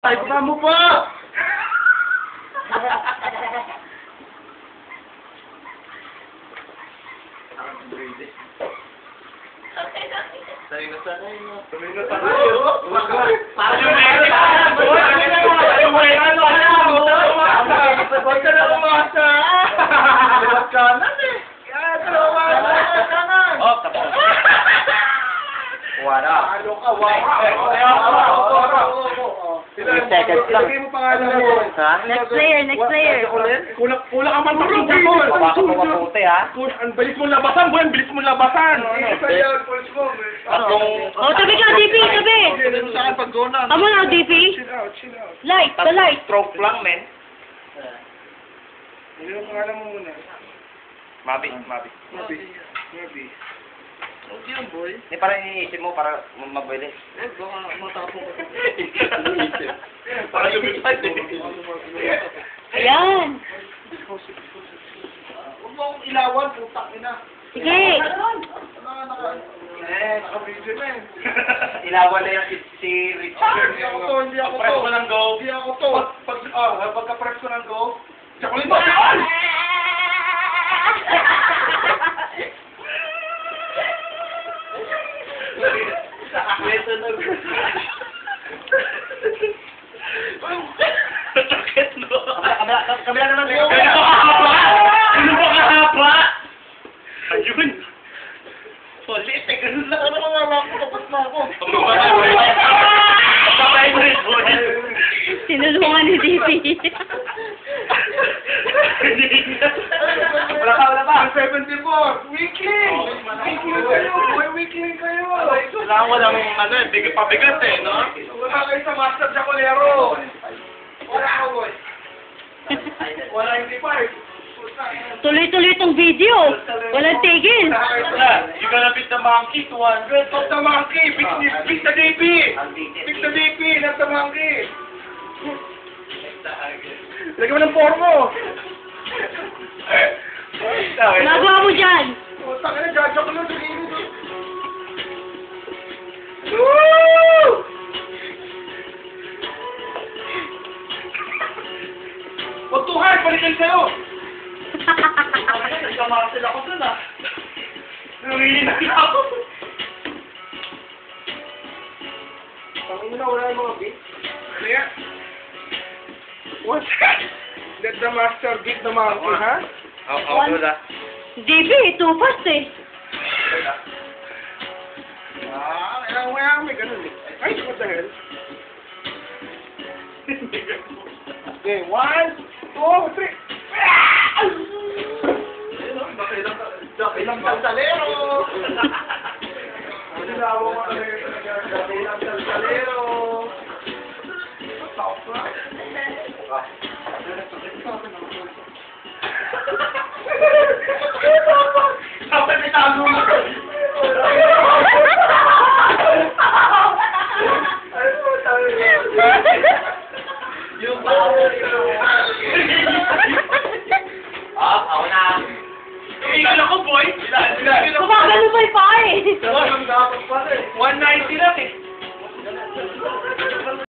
Ay, pa mo pa! Sanay na sanay na. Sanay na sanay. Parang yung huwag ka na umasa. Huwag ka na eh. Oh, tapos. Wala. Ano ka? Seconds lang. Ilagay mo pangalan mo. Ha? Next player. Kulang ka man marunong Japon. Baka mo maputi, ha? Ang bilis mo labasan, boy. Ang bilis mo labasan. Oh, tabi ka, DP, tabi. Saan pag-gona? Tama na, DP. Chill out. Light, the light. Stroke lang, men. Ano yung pangalan mo muna? Mabi. Okay yan, boy. Hindi, parang iniisip mo para mabilis. Baka matapong ka. Para yung bitay. Ayan. Huwag mo akong ilawan, putang ina. Sige. Naka-video na eh. Ilawan na yung si Richard. Hindi ako to. Press mo ng go. Hindi ako to. Pagka-press ko ng go, chocolate mo! Chocolate mo. Kabila naman ko. Ano ba kahaba? Ayun. Solid, eh, ganun lang. Ano mga anak ko? Tapos na ako. Sabay mo rin, boy. Sinulungan ni DP. Wala pa. 74! Weekling! Weekling kayo! Boy, weekling kayo! Walang pabigat eh, no? Wala kayo sa Master Chacolero! Wala ako, boy! Wala hindi pa eh! Tuloy-tuloy itong video. Walang tigil. You gonna beat the monkey, 200. Not the monkey! Beat the DP! Beat the DP! Not the monkey! Lagyan mo ng formo! Nagawa mo dyan. Putang ina, judge ako lang sa gilid. Woo! Huwag tuhar, balikan sa'yo! Nagkamarasal ako dun, ah. Nanginginan ako. Pangin na, wala yung mga beats. Ano yan? What's that? Let the master beat the monkey, ha? Ako na. DP, too fast eh. Kailangan mo yan, may ganun eh. Ay, what the hell? Okay, 1, 2, 3. Ilang salsalero! Sinawa mo kami. Ilang salsalero! Top na. Dapat itago mo. Yung power ako na. Tumigil ako, boy. Kumakalupay pa eh. 190 lang eh.